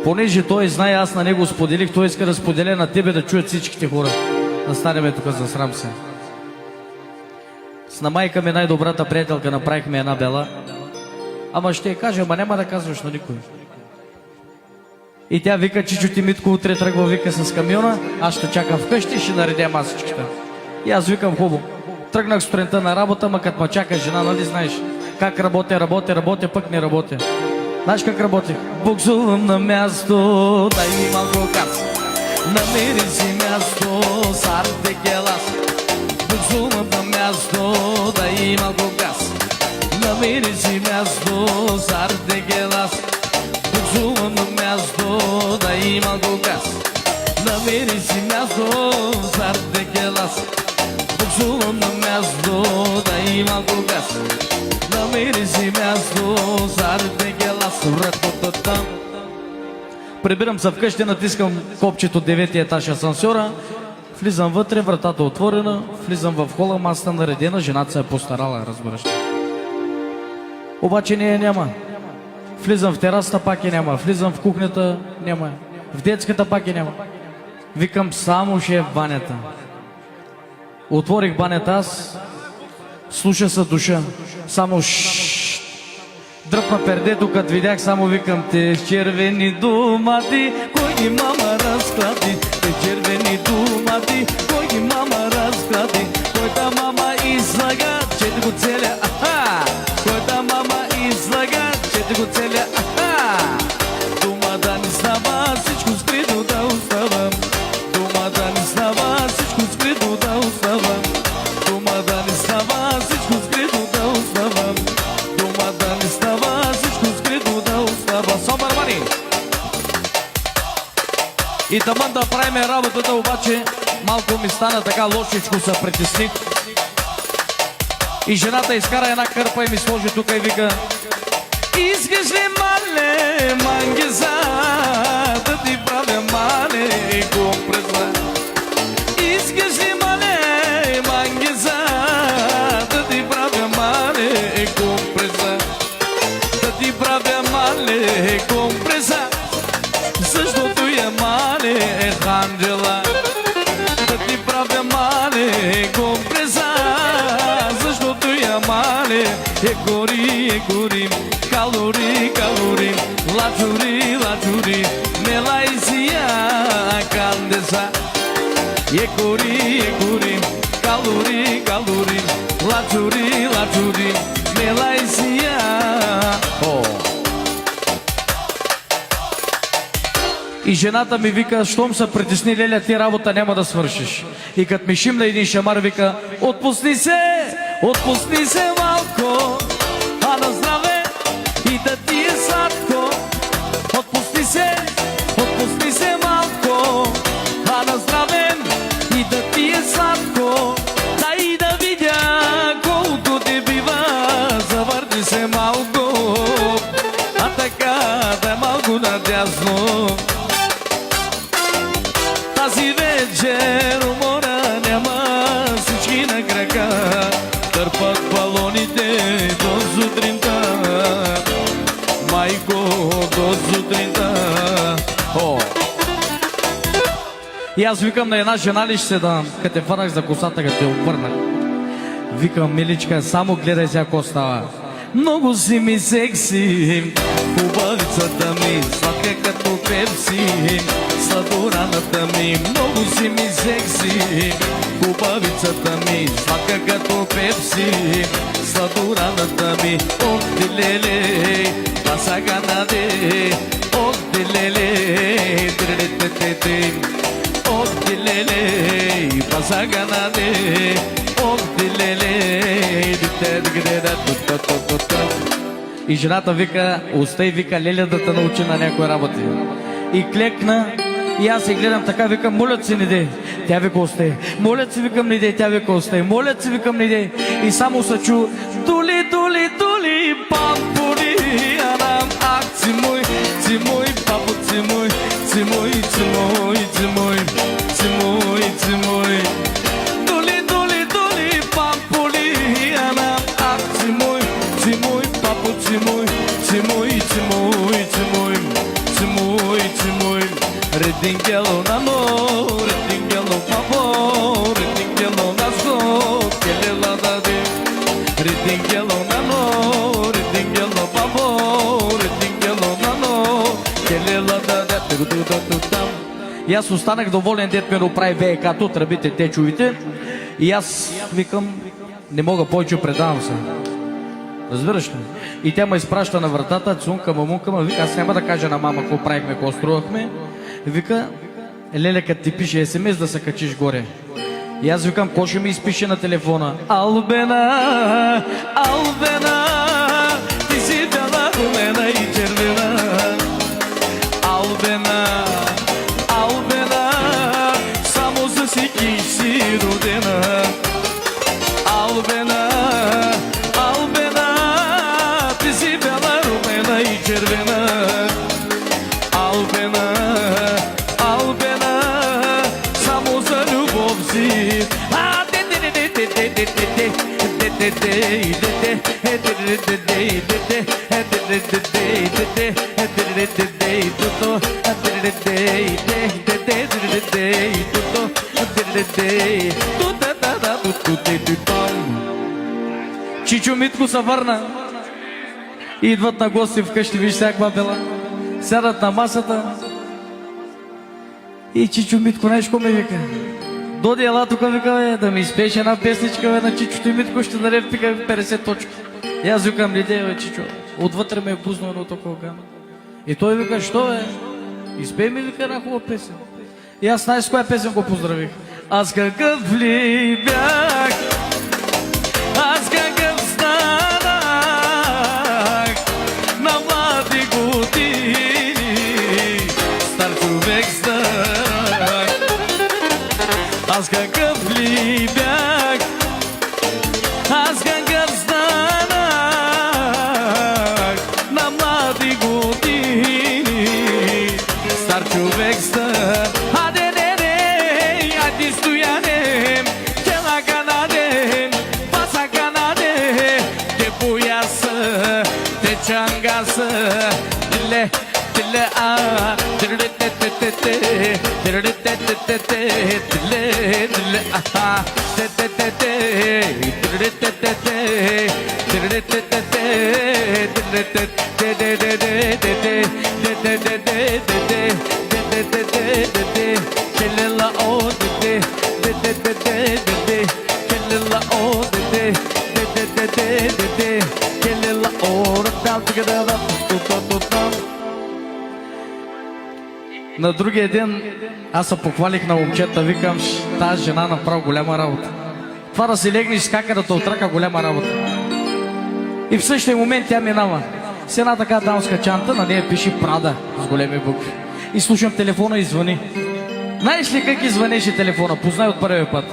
понеже той знае, аз на него споделих, той иска да споделя на тебе, да чуят всичките хора. Да станеме тук, засрам се. С на майка ми, най-добрата приятелка, направихме една бела. Ама ще я кажа, ама няма да казваш на никой. И тя вика, Чичо ти Митко утре тръгва, вика, с камиона, аз ще чакам вкъщи и ще наредя масичката. И аз викам, хубаво. Тръгнах сутринта на работа, ма като ма чака жена, нали знаеш как работя, пък не работя. Знаеш как работех? Буксувам на място, дай ми малко газ. Намери си място, сарде гелас. Буксувам на място, дай малко газ. Намери си място, сарде гелас. Буксувам на място, дай малко газ. Намери си място, сарде гелас. Буксувам на място, дай малко газ. Намери си място, сарде гелас. Прибирам се вкъщи, натискам копчето 9-ти етаж асансьора, влизам вътре, вратата отворена, влизам в хола, масата наредена, жената се е постарала, разбираш. Обаче нея няма. Влизам в терасата, пак я няма. Влизам в кухнята, няма. В детската пак я няма. Викам, само ще е в банята. Отворих банята аз, слуша се душа, само дръпна пердето, като видях, само викам, те червени домати, кой ги мама разклади, те червени домати, кой ги мама разклади, който мама излага, че ти го целя, аха, който мама излага, че ти го целя, аха. Дума да ни става, всичко скрито да оставам, дума да ни става, всичко скрито да оставам, дума да ни става, всичко скрито да оставам, дума да ни става, всичко скрито да остава. Собър мани! И тъмън да правим работата, обаче малко ми стана така лошичко, се притесних. И жената изкара една кърпа и ми сложи тук и вика: искаш ли, мале, мангеза, да ти правя, мале, компреза? Искаш ли, мале, мангеза, да ти правя, мале, компреза? Да ти правя, мале, компреза, защото я, мале, е ханджела. Да ти правя, мале, компреза, защото я, мале, е гори, калори, калори, лачури, лачури, мелайзия, кандеса. Е гори, калори, калори, лачури, лачури, мелайзия. И жената ми вика: щом се притесни, леля, ти работа няма да свършиш. И като ми шимна един шамар, вика: отпусни се малко, а на здраве и да ти е сладко. Отпусни се малко, а на здраве и да ти е сладко. Дай да видя колко те бива, завърни се малко, а така да е малко надясно. Тази вечер умора няма, всички на крака търпат балоните до сутринта. Майко, до сутринта. И аз викам на една жена ли ще се дам, като те фанах за косата, като те обърнах. Викам: миличка, само гледай сега какво става. Много си ми секси, хубавицата ми, сладка като пепси, сладураната ми. Много си ми секси, хубавицата ми, сладка като пепси, сладураната ми. Ох, дилеле, пасаганаде, ох, дилеле, трелететете, ох, дилеле, пасаганаде, ох, дилеле. И жената вика: остай, вика, леля да те научи на някои работи. И клекна, и аз се гледам така, викам: молят си, не дей. Тя вика: остай. Молят си, викам: не дей. Тя вика: остай. Молят си, викам: не дей. И само се чу: тули, тули, тули, пампули, анам, ах, цимой, цимой, папо, цимой, цимой, цимой, цимой, цимой, цимой. Тули, тули, тули, пампули, анам, ах, цимой, цимой, папо, цимой, цимой, цимой, цимой, цимуй, редингело на но, редингело папо, редингело на со, келела даде, редингело на но, редингело папо, редингело на но, келела даде, ту-ту-ту-ту-там. И аз останах доволен, дет ме направи ВК-то, тръбите, течовите. И аз викам, не мога повече, предавам се. Разбираш ли? И тя ме изпраща на вратата, цунка, мамунка, вика, аз няма да кажа на мама какво правихме, какво струвахме. Вика, леле, като ти пише СМС да се качиш горе. И аз викам, кой ще ми изпише на телефона? Албена, Албена, ти си бяла, румена и червена. Албена, Албена, само за всеки си родена. Албена, Албена, ти си бяла, румена и червена. Албена, Албена, само за любов си. Чичо Митко се върна. Идват на гости вкъщи, виж всяква бела. Сядат на масата. И Чичо Митко нещо ме вика. Доди ела тук, вика, да ми изпееш една песничка на Чичото и Митко, ще даде вика 50 точки. И аз викам, лиде, Чичо, отвътре ме е пуснал едно такова гана. И той вика, що е? Изпей ми, вика, една хубава песен. И аз знаеш с коя песен го поздравих. Аз какъв ли бях, аз какъв станах на млади години, стар човек станах. Аз какъв ли бях, аз какъв станах на млади години, стар човек станах. Changasa, dile, dile ah, dile te te te te, dile te te te te, dile dile ah, te te te te, dile te te te, dile te te te, dile te te te te te te te te te, dile la o te te te te te, dile la o te te te te, dile la o. На другия ден аз се похвалих на момчета, викам, тази жена направи голяма работа. Това да си легнеш с какарата от ръка, голяма работа. И в същия момент тя минава с една така дамска чанта, на нея пише Прада с големи букви. И слушам телефона и звъни. Знаеш ли как извънеше телефона? Познай от първия път.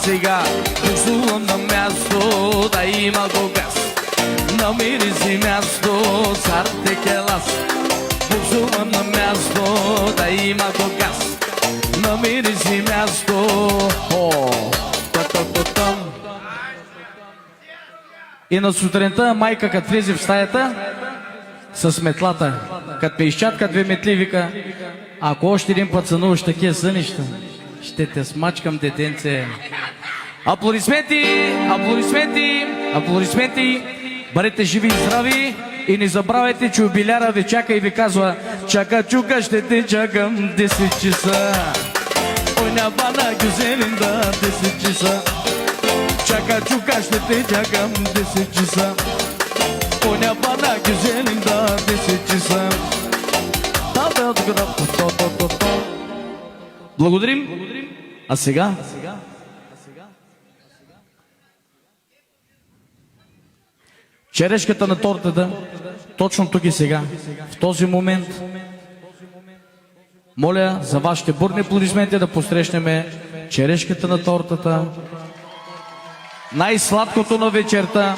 Сега буксувам на място, да има го газ. Намери си място, цар текелас. Буксувам на място, да има го газ. Намери си място. И на сутринта майка, като влезе в стаята с метлата, като пеизчатка две метли, вика, ако още един път сънуваш такива сънища, ще те смачкам, детенце. Аплодисменти, аплодисменти, аплодисменти. Бъдете живи и здрави и не забравяйте, че юбиляра ви чака и ви казва: чака чука, ще те чакам 10 часа. Ой, няма на гюзелин да 10 часа. Чака чука, ще те чакам 10 часа. по неба на гизелин да 10 часа. Благодарим. А сега? Черешката на тортата, точно тук и сега, в този момент, моля за вашите бурни аплодисменти да посрещнем черешката на тортата, най-сладкото на вечерта.